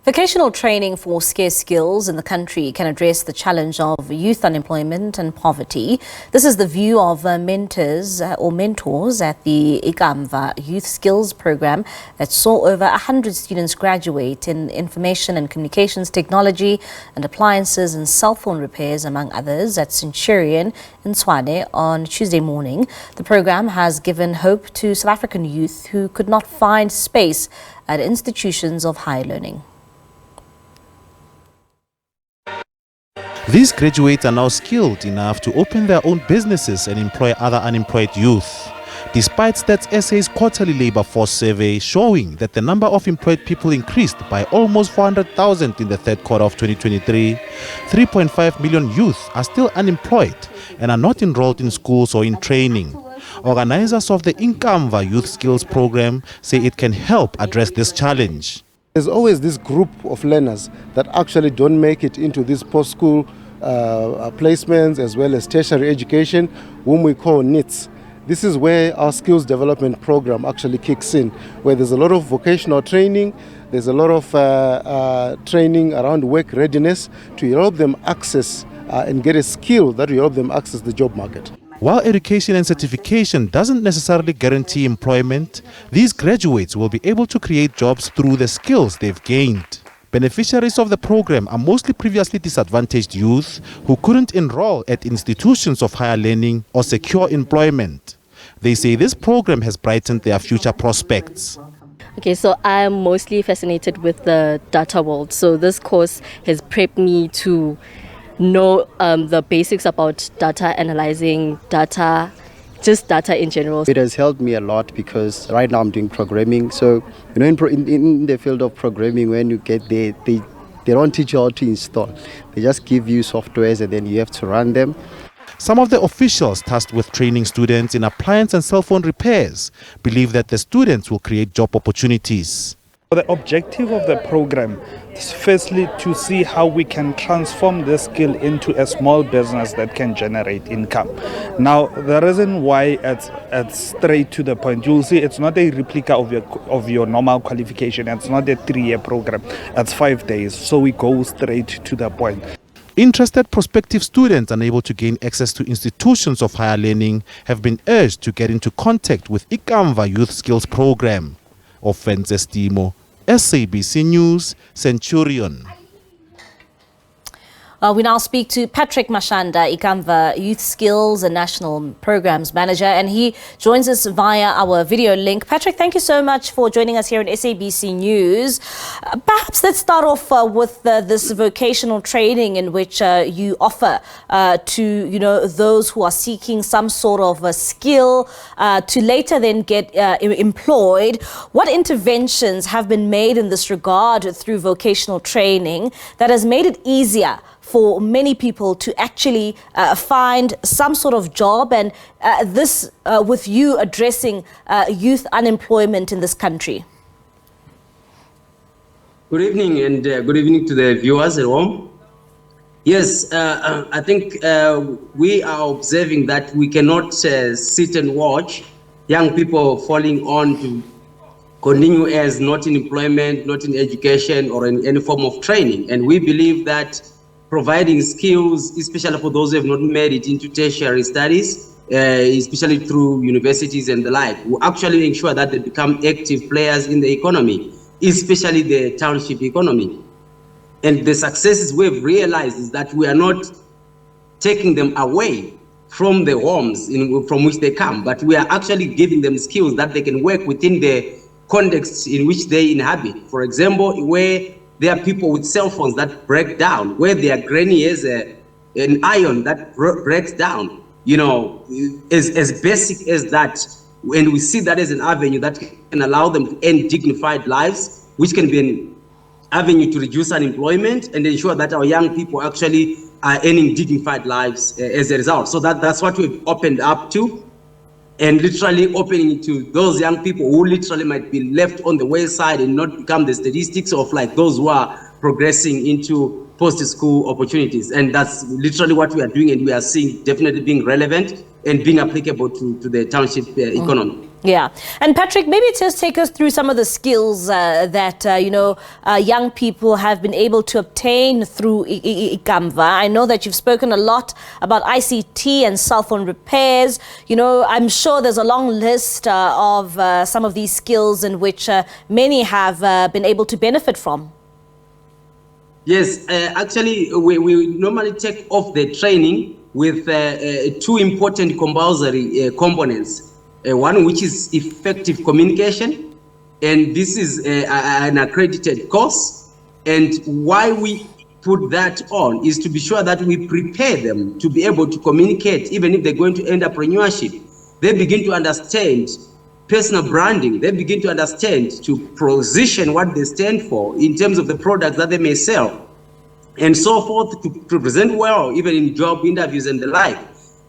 Vocational training for scarce skills in the country can address the challenge of youth unemployment and poverty. This is the view of mentors at the IKAMVA Youth Skills Programme that saw over 100 students graduate in information and communications technology and appliances and cell phone repairs, among others, at Centurion in Tshwane on Tuesday morning. The programme has given hope to South African youth who could not find space at institutions of higher learning. These graduates are now skilled enough to open their own businesses and employ other unemployed youth. Despite Stats SA's quarterly labor force survey showing that the number of employed people increased by almost 400,000 in the third quarter of 2023, 3.5 million youth are still unemployed and are not enrolled in schools or in training. Organizers of the IKAMVA Youth Skills Programme say it can help address this challenge. There's always this group of learners that actually don't make it into these post-school placements as well as tertiary education, whom we call NEETs. This is where our skills development program actually kicks in, where there's a lot of vocational training, there's a lot of training around work readiness to help them access and get a skill that will help them access the job market. While education and certification doesn't necessarily guarantee employment, these graduates will be able to create jobs through the skills they've gained. Beneficiaries of the program are mostly previously disadvantaged youth who couldn't enroll at institutions of higher learning or secure employment. They say this program has brightened their future prospects. Okay, so I'm mostly fascinated with the data world. So this course has prepped me to know the basics about data analyzing, just data in general. It has helped me a lot because right now I'm doing programming. So, you know, in the field of programming, when you get there, they don't teach you how to install. They just give you softwares and then you have to run them. Some of the officials tasked with training students in appliance and cell phone repairs believe that the students will create job opportunities. The objective of the program is firstly to see how we can transform this skill into a small business that can generate income. Now, the reason why it's straight to the point, you'll see it's not a replica of your normal qualification. It's not a 3-year program. It's 5 days. So we go straight to the point. Interested prospective students unable to gain access to institutions of higher learning have been urged to get into contact with IKAMVA Youth Skills Programme. Offenses Timo, SABC News, Centurion. We now speak to Patrick Mashanda, IKAMVA Youth Skills and National Programs Manager, and he joins us via our video link. Patrick, thank you so much for joining us here on SABC News. Perhaps let's start off with this vocational training in which you offer to those who are seeking some sort of a skill to later then get employed. What interventions have been made in this regard through vocational training that has made it easier for many people to actually find some sort of job, and this with you addressing youth unemployment in this country? Good evening, and good evening to the viewers at home. Yes, I think we are observing that we cannot sit and watch young people falling on to continue as not in employment, not in education, or in any form of training. And we believe that providing skills, especially for those who have not made it into tertiary studies, especially through universities and the like, will actually ensure that they become active players in the economy, especially the township economy. And the successes we've realized is that we are not taking them away from the homes from which they come, but we are actually giving them skills that they can work within the context in which they inhabit. For example, where there are people with cell phones that break down, where their granny has an iron that breaks down, as basic as that. And we see that as an avenue that can allow them to earn dignified lives, which can be an avenue to reduce unemployment and ensure that our young people actually are earning dignified lives as a result. So that's what we've opened up to, and literally opening it to those young people who literally might be left on the wayside and not become the statistics of like those who are progressing into post-school opportunities. And that's literally what we are doing, and we are seeing definitely being relevant and being applicable to the township economy. Yeah. And Patrick, maybe just take us through some of the skills that, young people have been able to obtain through IKAMVA. I know that you've spoken a lot about ICT and cell phone repairs. I'm sure there's a long list of some of these skills in which many have been able to benefit from. Yes, actually, we normally take off the training with two important compulsory components. One which is effective communication, and this is an accredited course. And why we put that on is to be sure that we prepare them to be able to communicate, even if they're going to entrepreneurship. They begin to understand personal branding. They begin to understand to position what they stand for in terms of the products that they may sell, and so forth, to present well, even in job interviews and the like.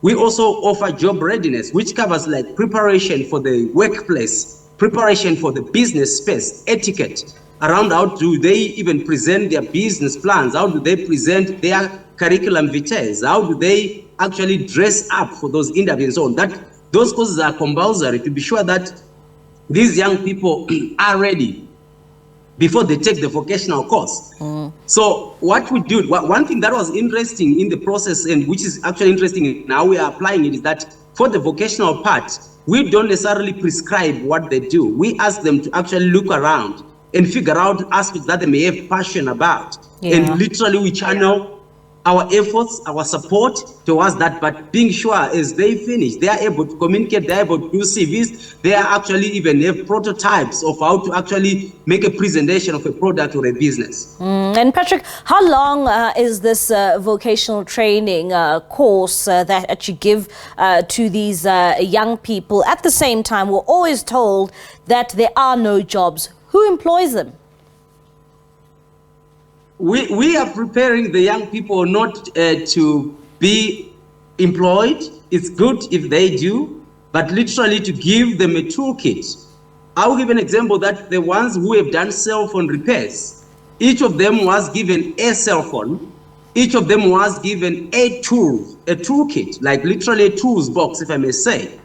We also offer job readiness, which covers like preparation for the workplace, preparation for the business space, etiquette around how do they even present their business plans, how do they present their curriculum vitae, how do they actually dress up for those interviews and so on. Those courses are compulsory to be sure that these young people are ready before they take the vocational course. So what we do, one thing that was interesting in the process, and which is actually interesting in how we are applying it, is that for the vocational part, we don't necessarily prescribe what they do. We ask them to actually look around and figure out aspects that they may have passion about. And literally we channel our efforts, our support towards that, but being sure as they finish, they are able to communicate, they are able to do CVs, they are actually even have prototypes of how to actually make a presentation of a product or a business. And Patrick, how long is this vocational training course that you give to these young people? At the same time, we're always told that there are no jobs. Who employs them? We are preparing the young people not to be employed. It's good if they do, but literally to give them a toolkit. I'll give an example that the ones who have done cell phone repairs, each of them was given a cell phone, each of them was given a toolkit, like literally a tools box, if I may say.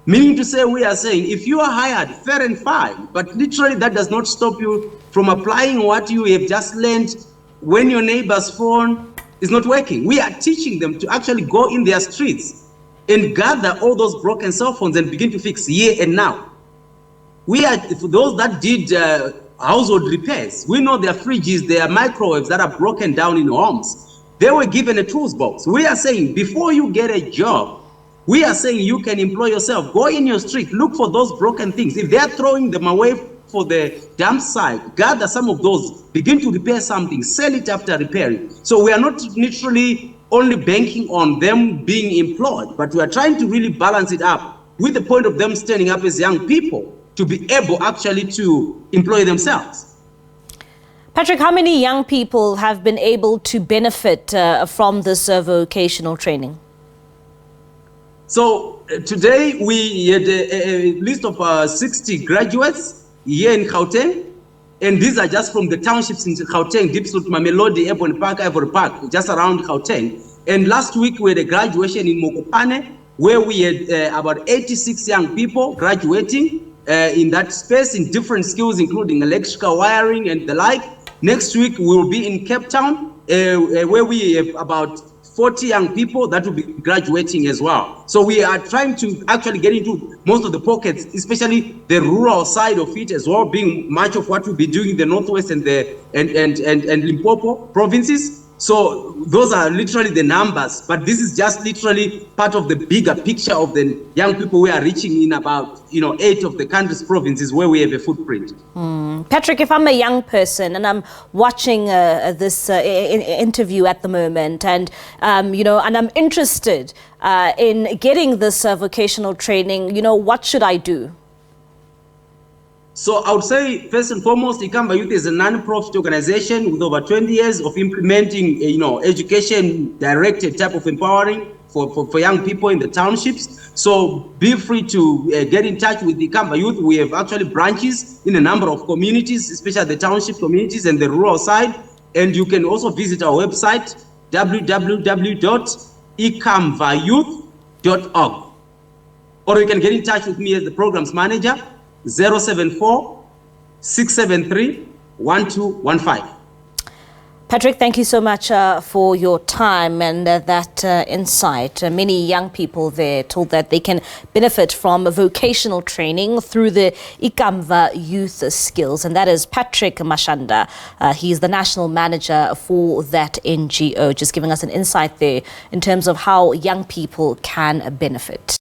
Meaning to say, we are saying, if you are hired, fair and fine, but literally that does not stop you from applying what you have just learned when your neighbor's phone is not working. We are teaching them to actually go in their streets and gather all those broken cell phones and begin to fix here and now. We are, for those that did household repairs, we know their fridges, their microwaves that are broken down in homes. They were given a tools box. We are saying, before you get a job, we are saying you can employ yourself. Go in your street, look for those broken things. If they are throwing them away for the dump site, gather some of those, begin to repair something, sell it after repairing. So we are not literally only banking on them being employed, but we are trying to really balance it up with the point of them standing up as young people to be able actually to employ themselves. Patrick, how many young people have been able to benefit from this vocational training? So today we had a list of 60 graduates here in Gauteng, and these are just from the townships in Gauteng, Diepsloot, Mamelodi, Ebon Park, Ivory Park, just around Gauteng. And last week we had a graduation in Mokopane, where we had about 86 young people graduating in that space in different skills, including electrical wiring and the like. Next week we will be in Cape Town, where we have about 40 young people that will be graduating as well. So we are trying to actually get into most of the pockets, especially the rural side of it as well, being much of what we'll be doing in the Northwest and Limpopo provinces. So those are literally the numbers, but this is just literally part of the bigger picture of the young people we are reaching in about 8 of the country's provinces where we have a footprint. Patrick, if I'm a young person and I'm watching this interview at the moment, and and I'm interested in getting this vocational training, what should I do? So I would say, first and foremost, IKAMVA Youth is a non-profit organization with over 20 years of implementing, education-directed type of empowering for young people in the townships. So be free to get in touch with IKAMVA Youth. We have actually branches in a number of communities, especially the township communities and the rural side. And you can also visit our website, www.ikamvayouth.org. or you can get in touch with me as the programs manager, 074 673 1215. Patrick, thank you so much for your time and that insight. Many young people there told that they can benefit from vocational training through the IKAMVA Youth Skills, and that is Patrick Mashanda. He's the national manager for that NGO, just giving us an insight there in terms of how young people can benefit.